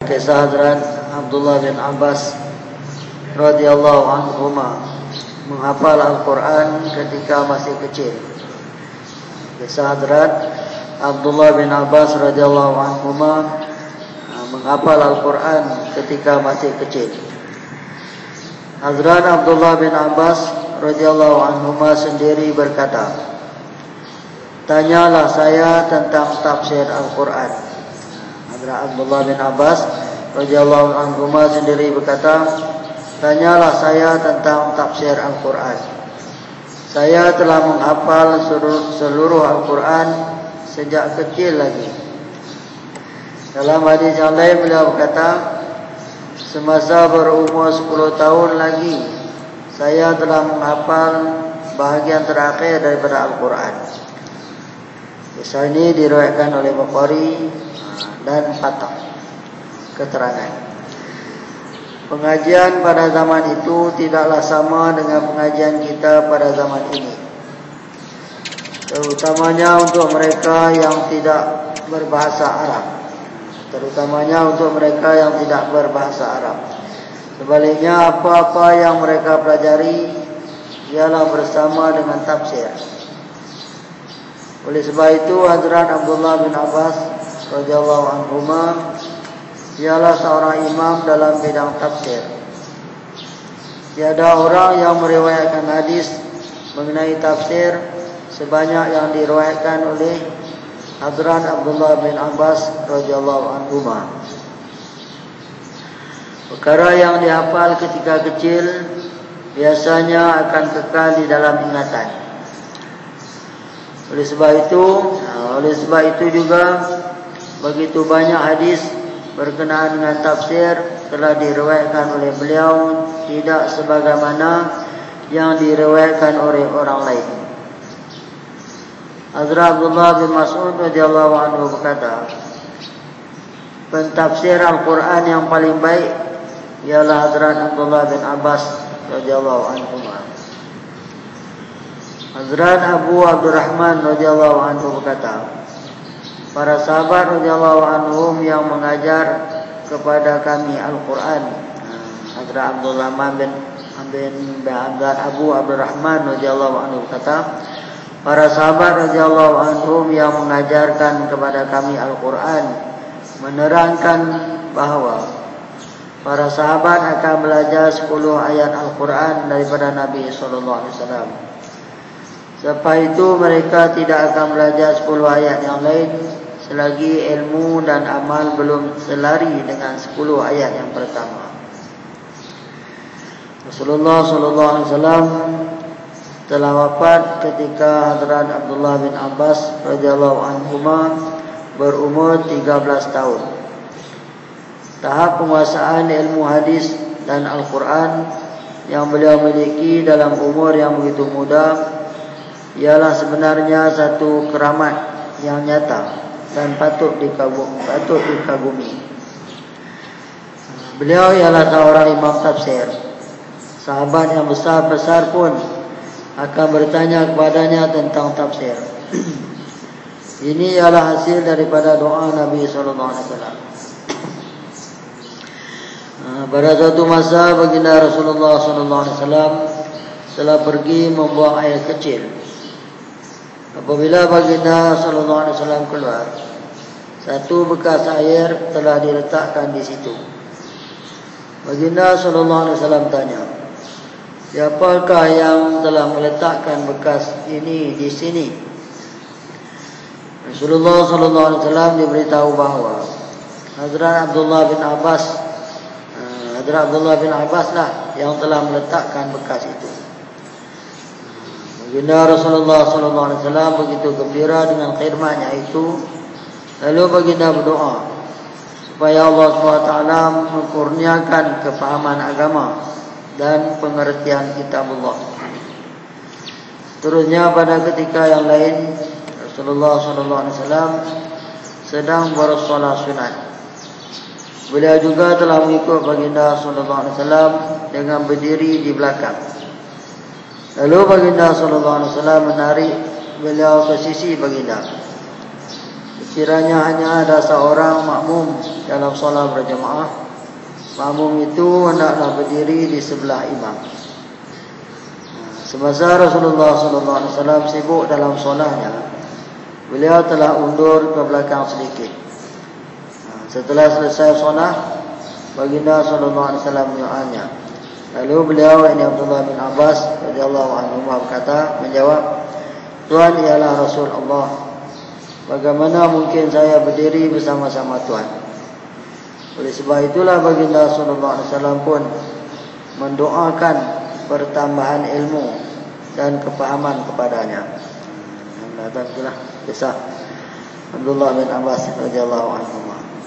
Kisah Hazrat Abdullah bin Abbas radhiyallahu anhuma menghafal Al-Quran ketika masih kecil. Kisah Hazrat Abdullah bin Abbas radhiyallahu anhuma menghafal Al-Quran ketika masih kecil. Hazrat Abdullah bin Abbas radhiyallahu anhuma sendiri berkata, "Tanyalah saya tentang tafsir Al-Quran." Hazrat Abdullah bin Abbas radhiyallahu anhuma sendiri berkata, "Tanyalah saya tentang tafsir Al-Quran. Saya telah menghafal seluruh Al-Quran sejak kecil lagi." Dalam hadis yang lain beliau berkata, "Semasa berumur 10 tahun lagi, saya telah menghafal bahagian terakhir daripada Al-Quran." Kisah ini diriwayatkan oleh Bukhari dan Fatah. Keterangan pengajian pada zaman itu tidaklah sama dengan pengajian kita pada zaman ini, terutamanya untuk mereka yang tidak berbahasa Arab. Sebaliknya, apa-apa yang mereka pelajari ialah bersama dengan tafsir. Oleh sebab itu, Hazrat Abdullah bin Abbas radhiyallahu anhuma ialah seorang imam dalam bidang tafsir. Tiada orang yang meriwayatkan hadis mengenai tafsir sebanyak yang diriwayatkan oleh Hazrat Abdullah bin Abbas radhiyallahu anhuma. Perkara yang dihafal ketika kecil biasanya akan kekal di dalam ingatan. Oleh sebab itu juga begitu banyak hadis berkenaan dengan tafsir telah diriwayatkan oleh beliau, tidak sebagaimana yang diriwayatkan oleh orang lain. Hazrat Abdullah bin Mas'ud radhiyallahu anhu berkata, "Pentafsir Al-Quran yang paling baik ialah Hazrat Abdullah bin Abbas radhiyallahu anhu." Hazrat Abu Abdurrahman radhiyallahu anhu berkata, "Para sahabat radhiyallahu anhum yang mengajar kepada kami Al-Quran." Hazrat Abdurrahman bin Abu Abdurrahman radhiyallahu anhu berkata, "Para sahabat radhiyallahu anhum yang mengajarkan kepada kami Al-Quran menerangkan bahawa para sahabat akan belajar 10 ayat Al-Quran daripada Nabi sallallahu alaihi wasallam. Selepas itu mereka tidak akan belajar 10 ayat yang lain selagi ilmu dan amal belum selari dengan 10 ayat yang pertama." Rasulullah sallallahu alaihi wasallam telah wafat ketika Hazrat Abdullah bin Abbas radhiyallahu anhuma berumur 13 tahun. Tahap penguasaan ilmu hadis dan Al-Quran yang beliau miliki dalam umur yang begitu muda ialah sebenarnya satu keramat yang nyata dan patut dikagumi. Beliau ialah seorang imam tafsir. Sahabat yang besar-besar pun akan bertanya kepadanya tentang tafsir. Ini ialah hasil daripada doa Nabi sallallahu alaihi wasallam. Pada suatu masa baginda Rasulullah sallallahu alaihi wasallam telah pergi membuang air kecil. Apabila baginda sallallahu alaihi wasallam keluar, satu bekas air telah diletakkan di situ. Baginda sallallahu alaihi wasallam tanya, "Siapakah yang telah meletakkan bekas ini di sini?" Rasulullah sallallahu alaihi wasallam diberitahu bahawa Hazrat Abdullah bin Abbas lah yang telah meletakkan bekas itu. Baginda Rasulullah sallallahu alaihi wasallam begitu gembira dengan khidmatnya itu, lalu baginda berdoa supaya Allah SWT mengkurniakan kefahaman agama dan pengertian kitab Allah. Seterusnya pada ketika yang lain, Rasulullah SAW sedang bersolat sunat. Beliau juga telah mengikut baginda SAW dengan berdiri di belakang. Lalu baginda SAW menarik beliau ke sisi baginda. Kiranya hanya ada seorang makmum dalam solat berjamaah, makmum itu hendaklah berdiri di sebelah imam. Semasa Rasulullah SAW sibuk dalam solatnya, beliau telah undur ke belakang sedikit. Setelah selesai solat, baginda SAW menyoalnya. Lalu beliau, ini Abdullah bin Abbas radhiyallahu anhu berkata, menjawab, Tuhan ialah Rasul Allah. Bagaimana mungkin saya berdiri bersama-sama Tuhan? Oleh sebab itulah baginda SAW pun mendoakan pertambahan ilmu dan kepahaman kepadanya. Dan itulah kisah Abdullah bin Abbas radhiyallahu anhu.